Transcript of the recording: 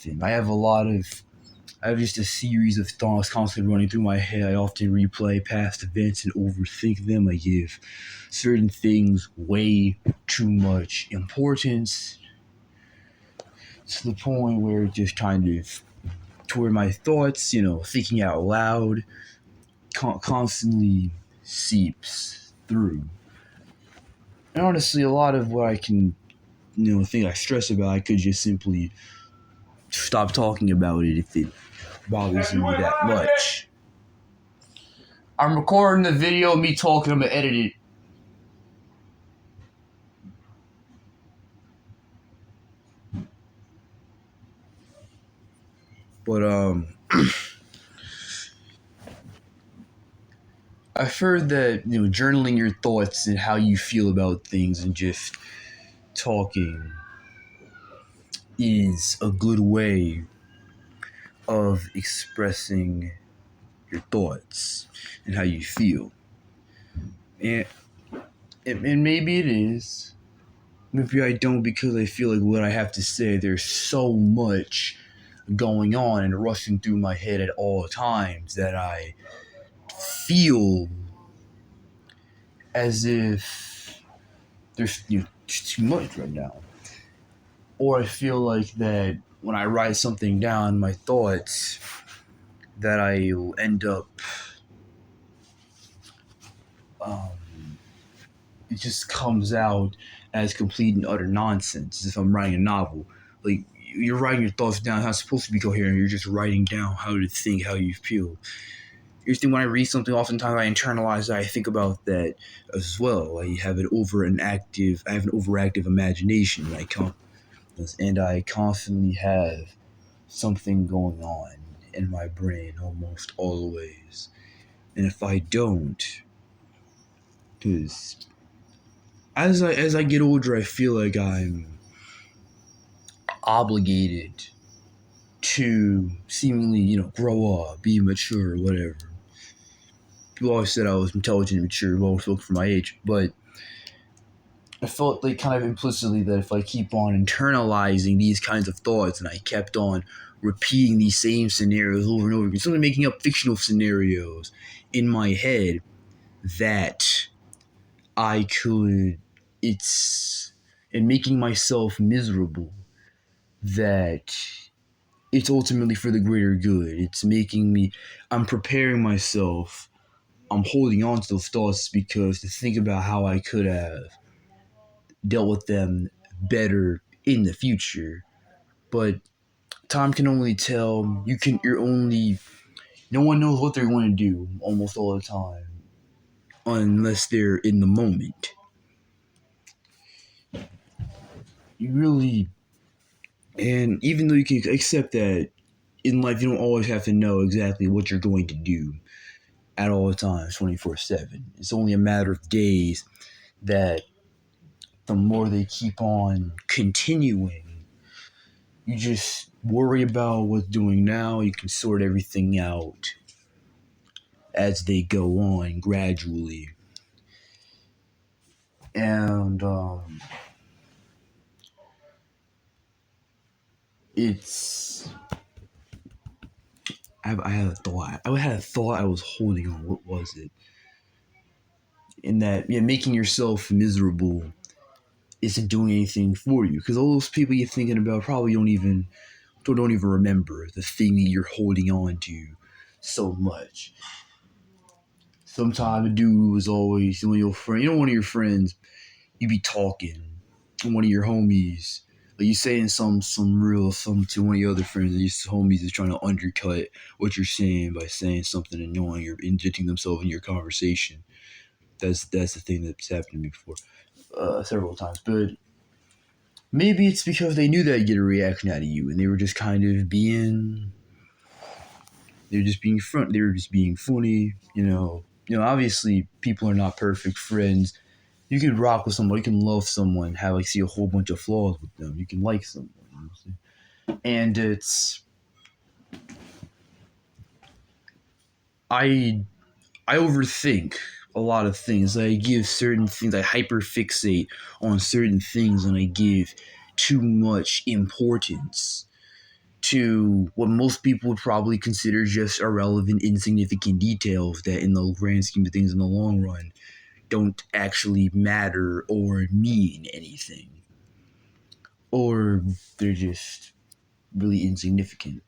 often. I have just a series of thoughts constantly running through my head. I often replay past events and overthink them. I give certain things way too much importance to the point where it just kind of, to where my thoughts, thinking out loud, constantly seeps through. And honestly, a lot of what I can, think I stress about, I could just simply stop talking about it if it bothers me that much. I'm recording the video of me talking, I'm gonna edit it. But I've heard that journaling your thoughts and how you feel about things and just talking is a good way of expressing your thoughts and how you feel. And maybe it is. Maybe I don't, because I feel like what I have to say, there's so much going on and rushing through my head at all times that I feel as if there's just too much right now. Or I feel like that when I write something down, my thoughts, that I'll end up it just comes out as complete and utter nonsense, as if I'm writing a novel. Like, you're writing your thoughts down, how it's supposed to be coherent. You're just writing down how to think, how you feel. Usually when I read something, oftentimes I internalize that, I think about that as well. I have an overactive imagination. And I constantly have something going on in my brain almost always. And if I don't, because as I get older, I feel like I'm obligated to seemingly, grow up, be mature, whatever. People always said I was intelligent and mature, well spoken for my age, but I felt like kind of implicitly that if I keep on internalizing these kinds of thoughts and I kept on repeating these same scenarios over and over again, simply making up fictional scenarios in my head, that I could, and making myself miserable, that it's ultimately for the greater good. I'm preparing myself, I'm holding on to those thoughts because to think about how I could have dealt with them better in the future. But time can only tell. No one knows what they're going to do almost all the time unless they're in the moment. And even though you can accept that in life, you don't always have to know exactly what you're going to do at all times, 24/7. It's only a matter of days that the more they keep on continuing, you just worry about what's doing now. You can sort everything out as they go on gradually. And it's... I had a thought. I was holding on. What was it? In that, making yourself miserable isn't doing anything for you, because all those people you're thinking about probably don't even remember the thing that you're holding on to so much. Sometimes a dude was always one of your friends. One of your friends, you be talking, and one of your homies, like you saying something to one of your other friends, and your homies is trying to undercut what you're saying by saying something annoying or injecting themselves in your conversation. That's the thing that's happened to me before, several times. But maybe it's because they knew they'd get a reaction out of you, and they were just kind of being... They were just being funny, obviously people are not perfect friends. You can rock with someone, you can love someone, see a whole bunch of flaws with them. You can like someone, and it's... I overthink a lot of things. I give certain things, I hyperfixate on certain things, and I give too much importance to what most people would probably consider just irrelevant, insignificant details that, in the grand scheme of things, in the long run, don't actually matter or mean anything. Or they're just really insignificant.